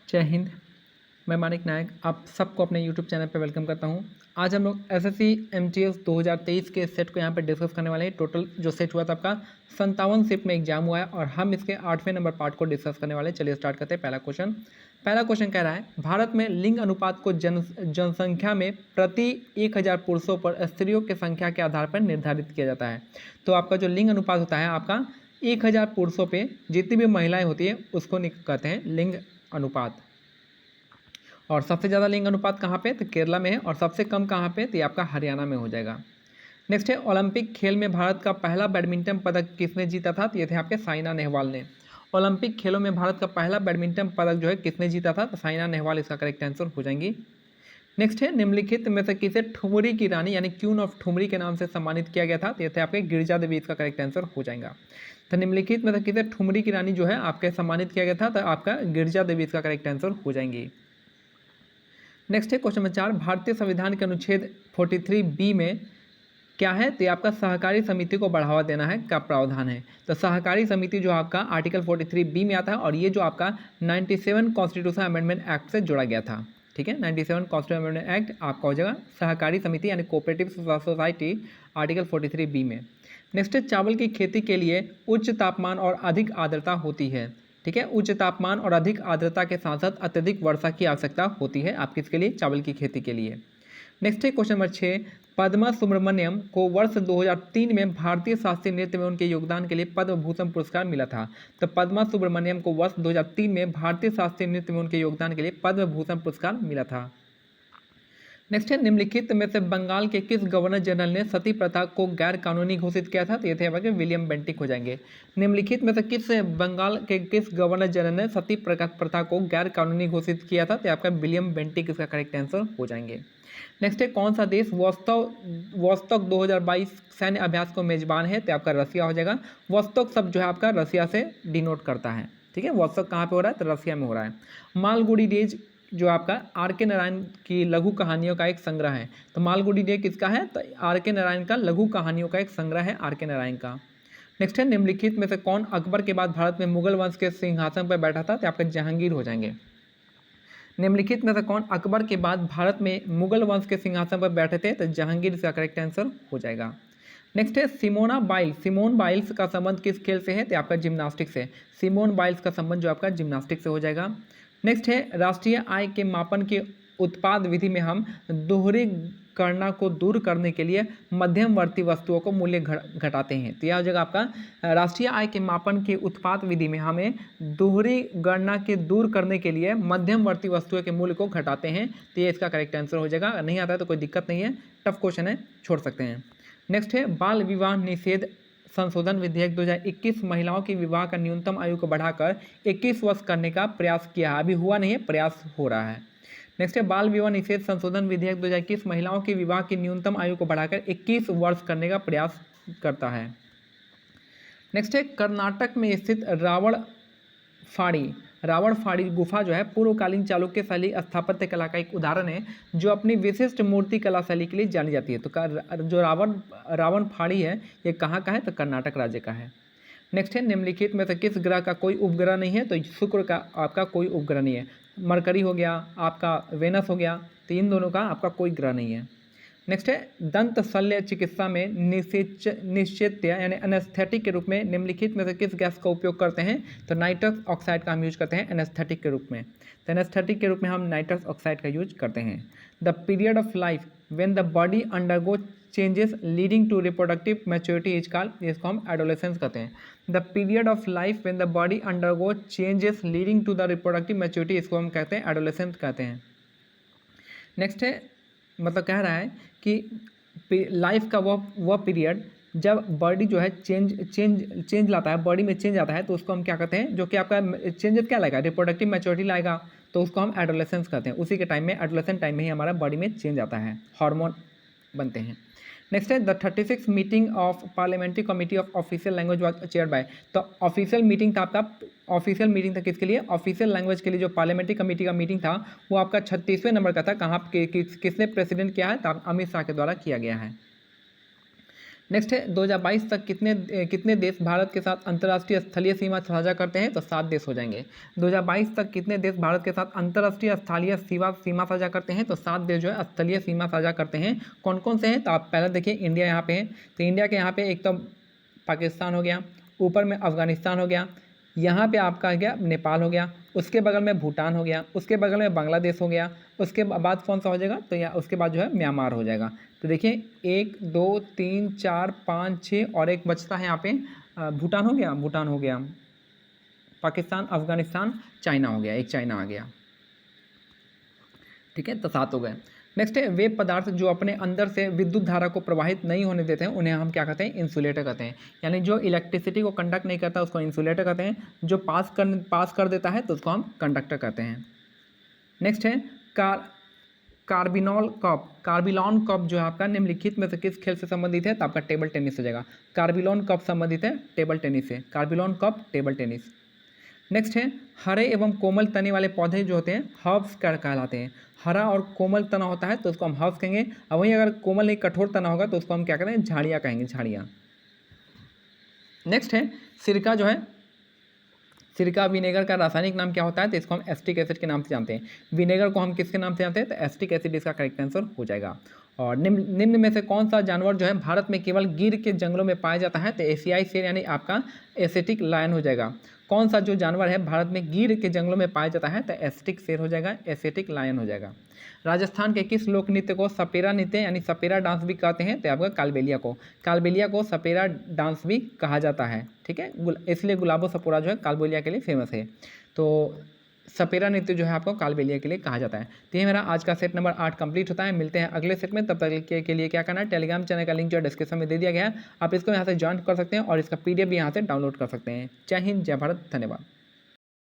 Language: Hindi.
जय हिंद। मैं मानिक नायक आप सबको अपने यूट्यूब चैनल पर वेलकम करता हूं। आज हम लोग एसएससी एमटीएस 2023 के सेट को यहां पर डिस्कस करने वाले हैं। टोटल जो सेट हुआ था आपका 57 शिफ्ट में एग्जाम हुआ है और हम इसके 8वें नंबर पार्ट को डिस्कस करने वाले हैं। चलिए स्टार्ट करते हैं। पहला क्वेश्चन कह रहा है, भारत में लिंग अनुपात को जनसंख्या में प्रति 1000 पुरुषों पर स्त्रियों की संख्या के आधार पर निर्धारित किया जाता है। तो आपका जो लिंग अनुपात होता है आपका 1000 पुरुषों पे जितनी भी महिलाएं होती है उसको कहते हैं लिंग अनुपात। और सबसे ज़्यादा लिंग अनुपात कहाँ पे? तो केरला में है। और सबसे कम कहाँ पे? तो ये आपका हरियाणा में हो जाएगा। नेक्स्ट है, ओलंपिक खेल में भारत का पहला बैडमिंटन पदक किसने जीता था? तो ये थे आपके साइना नेहवाल ने। ओलंपिक खेलों में भारत का पहला बैडमिंटन पदक जो है किसने जीता था? तो साइना नेहवाल इसका करेक्ट आंसर हो जाएंगी। नेक्स्ट है, निम्नलिखित में से किसे ठुमरी की रानी यानी क्यून ऑफ ठुमरी के नाम से सम्मानित किया गया था? तो ये थे आपके गिरिजा देवी, इसका करेक्ट आंसर हो जाएगा। तो निम्नलिखित में से किसे ठुमरी की रानी जो है आपके सम्मानित किया गया था? तो आपका गिरिजा देवी इसका करेक्ट आंसर हो जाएंगी। नेक्स्ट है क्वेश्चन नंबर 4, भारतीय संविधान के अनुच्छेद 43B में क्या है? तो आपका सहकारी समिति को बढ़ावा देना है का प्रावधान है। तो सहकारी समिति जो आपका आर्टिकल 43B में आता है और ये जो आपका 97 कॉन्स्टिट्यूशन अमेंडमेंट एक्ट से जोड़ा गया था। ठीक है, 97 कॉन्स्टिट्यूशन अमेंडमेंट एक्ट आपका हो जाएगा सहकारी समिति यानी कोऑपरेटिव सोसाइटी आर्टिकल 43B में। नेक्स्ट है, चावल की खेती के लिए उच्च तापमान और अधिक आर्द्रता होती है। ठीक है, उच्च तापमान और अधिक आर्द्रता के साथ साथ अत्यधिक वर्षा की आवश्यकता होती है आप किसके लिए? चावल की खेती के लिए। नेक्स्ट है क्वेश्चन नंबर 6, पद्मा सुब्रमण्यम को वर्ष 2003 में भारतीय शास्त्रीय नृत्य में उनके योगदान के लिए पद्म भूषण पुरस्कार मिला था। तो पद्मा सुब्रमण्यम को वर्ष 2003 में भारतीय शास्त्रीय नृत्य में उनके योगदान के लिए पद्म भूषण पुरस्कार मिला था। नेक्स्ट है, निम्नलिखित में से बंगाल के किस गवर्नर जनरल ने सती प्रथा को गैर कानूनी घोषित किया था? तो ये थे आपके विलियम बेंटिक हो जाएंगे। निम्नलिखित में से बंगाल के किस गवर्नर जनरल ने सती प्रथा को गैर कानूनी घोषित किया था? तो आपका विलियम बेंटिक इसका करेक्ट आंसर हो जाएंगे। नेक्स्ट है, कौन सा देश वोस्तोक 2022 सैन्य अभ्यास को मेजबान है? तो आपका रसिया हो जाएगा। वोस्तोक शब्द जो है आपका रसिया से डिनोट करता है। ठीक है, वोस्तोक कहाँ पे हो रहा है? तो रसिया में हो रहा है। मालगुडी डेज जो आपका आर.के. नारायण की लघु कहानियों का एक संग्रह है। तो मालगुडी डे किसका है? तो आर.के. नारायण का लघु कहानियों का एक संग्रह है आर.के. नारायण का। नेक्स्ट है, निम्नलिखित में से कौन अकबर के बाद भारत में मुगल वंश के सिंहासन पर बैठा था? तो आपका जहांगीर हो जाएंगे। निम्नलिखित में से कौन अकबर के बाद भारत में मुगल वंश के सिंहासन पर बैठे थे? तो जहांगीर इसका करेक्ट आंसर हो जाएगा। नेक्स्ट है, सिमोन बाइल्स का संबंध किस खेल से है? तो आपका जिम्नास्टिक से। सिमोन बाइल्स का संबंध जो आपका जिम्नास्टिक से हो जाएगा। नेक्स्ट है, राष्ट्रीय आय के मापन के उत्पाद विधि में हम दोहरी गणना को दूर करने के लिए मध्यमवर्ती वस्तुओं को मूल्य घटाते हैं। तो यह हो जाएगा आपका राष्ट्रीय आय के मापन के उत्पाद विधि में हमें दोहरी गणना के दूर करने के लिए मध्यमवर्ती वस्तुओं के मूल्य को घटाते हैं। तो ये इसका करेक्ट आंसर हो जाएगा। नहीं आता है तो कोई दिक्कत नहीं है, टफ क्वेश्चन है, छोड़ सकते हैं। नेक्स्ट है, बाल विवाह निषेध संशोधन विधेयक 2021 महिलाओं की विवाह का न्यूनतम आयु को बढ़ाकर 21 वर्ष करने का प्रयास किया है। अभी हुआ नहीं है, प्रयास हो रहा है। नेक्स्ट है, बाल विवाह निषेध संशोधन विधेयक 2021 महिलाओं की विवाह की न्यूनतम आयु को बढ़ाकर 21 वर्ष करने का प्रयास करता है। नेक्स्ट है, कर्नाटक में स्थित रावणफाड़ी गुफा जो है पूर्वकालीन चालुक्य शैली स्थापत्य कला का एक उदाहरण है जो अपनी विशिष्ट मूर्ति कला शैली के लिए जानी जाती है। तो जो रावणफाड़ी है ये कहाँ का है? तो कर्नाटक राज्य का है। नेक्स्ट है, निम्नलिखित में से किस ग्रह का कोई उपग्रह नहीं है? तो शुक्र का आपका कोई उपग्रह नहीं है। मरकरी हो गया, आपका वेनस हो गया, तो इन दोनों का आपका कोई ग्रह नहीं है। नेक्स्ट है, दंत शल्य चिकित्सा में निश्चेत्य यानी एनेस्थेटिक के रूप में निम्नलिखित में से किस गैस का उपयोग करते हैं? तो नाइट्रस ऑक्साइड का हम यूज करते हैं एनेस्थेटिक के रूप में। तो एनेस्थेटिक के रूप में हम नाइट्रस ऑक्साइड का यूज करते हैं। The period of life when the body undergo changes leading to reproductive maturity is called, इसको हम एडोलेसेंस कहते हैं। The period of life when the body undergo changes leading to the reproductive maturity, इसको हम कहते हैं एडोलेसेंस कहते हैं। नेक्स्ट है, मतलब कह रहा है कि लाइफ का वह पीरियड जब बॉडी जो है चेंज लाता है, बॉडी में चेंज आता है, तो उसको हम क्या कहते हैं? जो कि आपका चेंजेस क्या लाएगा? रिप्रोडक्टिव मैच्योरिटी लाएगा, तो उसको हम एडोलेसेंस कहते हैं। उसी के टाइम में एडोलेसेंट टाइम में ही हमारा बॉडी में चेंज आता है, हार्मोन बनते हैं। नेक्स्ट है, the 36 meeting of parliamentary committee of official language was chaired by. तो ऑफिशियल मीटिंग था आपका, ऑफिशियल मीटिंग था किसके लिए? ऑफिशियल लैंग्वेज के लिए जो पार्लियामेंट्री कमेटी का मीटिंग था वो आपका 36वें नंबर का था। कहाँ किसने प्रेसिडेंट किया है? तो अमित शाह के द्वारा किया गया है। नेक्स्ट है 2022 तक कितने देश भारत के साथ अंतर्राष्ट्रीय स्थलीय सीमा साझा करते हैं, तो 7 देश हो जाएंगे। 2022 तक कितने देश भारत के साथ अंतर्राष्ट्रीय स्थलीय सीमा साझा करते हैं, तो 7 देश जो है स्थलीय सीमा साझा करते हैं। कौन कौन से हैं, तो आप पहले देखिए इंडिया यहाँ पे है, तो इंडिया के यहाँ पे एक तो पाकिस्तान हो गया, ऊपर में अफगानिस्तान हो गया, यहाँ पे आपका गया नेपाल हो गया, उसके बगल में भूटान हो गया, उसके बगल में बांग्लादेश हो गया, उसके बाद कौन सा हो जाएगा, तो या उसके बाद जो है म्यांमार हो जाएगा। तो देखिए 1 2 3 4 5 6 और एक बचता है यहाँ पे भूटान हो गया, पाकिस्तान, अफगानिस्तान, चाइना हो गया, एक चाइना आ गया। ठीक है, तो 7 हो गए। नेक्स्ट है वे पदार्थ जो अपने अंदर से विद्युत धारा को प्रवाहित नहीं होने देते हैं उन्हें हम क्या कहते हैं, इंसुलेटर कहते हैं। यानी जो इलेक्ट्रिसिटी को कंडक्ट नहीं करता उसको इंसुलेटर कहते हैं, जो पास कर देता है तो उसको हम कंडक्टर कहते हैं। नेक्स्ट है कार्बिलॉन कप जो है आपका निम्नलिखित में से किस खेल से संबंधित है, तो आपका टेबल टेनिस हो जाएगा। कार्बिलॉन कप संबंधित है टेबल टेनिस से, कार्बिलॉन कप टेबल टेनिस। नेक्स्ट है हरे एवं कोमल तने वाले पौधे जो होते हैं हर्ब्स कहलाते हैं। हरा और कोमल तना होता है तो उसको हम हर्ब्स कहेंगे, और वहीं अगर कोमल नहीं कठोर तना होगा तो उसको हम क्या करेंगे, झाड़ियाँ कहेंगे, झाड़ियाँ। नेक्स्ट है सिरका जो है, सिरका विनेगर का रासायनिक नाम क्या होता है, तो इसको हम एसिटिक एसिड के नाम से जानते हैं। विनेगर को हम किसके नाम से जानते हैं, तो एसिटिक एसिड इसका करेक्ट आंसर हो जाएगा। और निम्न में से कौन सा जानवर जो है भारत में केवल गिर के जंगलों में पाया जाता है, तो एशियाई शेर यानी आपका एसिटिक लायन हो जाएगा। कौन सा जो जानवर है भारत में गिर के जंगलों में पाया जाता है, तो एसिटिक शेर हो जाएगा, एसिटिक लायन हो जाएगा। राजस्थान के किस लोक नृत्य को सपेरा नृत्य यानी सपेरा डांस भी कहते हैं, तो आपका कालबेलिया को सपेरा डांस भी कहा जाता है। ठीक है, इसलिए गुलाबो सपोरा जो है कालबेलिया के लिए फेमस है। तो सपेरा नृत्य जो है आपको कालबेलिया के लिए कहा जाता है। तो ये मेरा आज का सेट नंबर 8 कंप्लीट होता है। मिलते हैं अगले सेट में, तब तक के लिए क्या करना है, टेलीग्राम चैनल का लिंक जो डिस्क्रिप्शन में दे दिया गया है, आप इसको यहाँ से ज्वाइन कर सकते हैं और इसका PDF भी यहाँ से डाउनलोड कर सकते हैं। जय हिंद, जय भारत, धन्यवाद।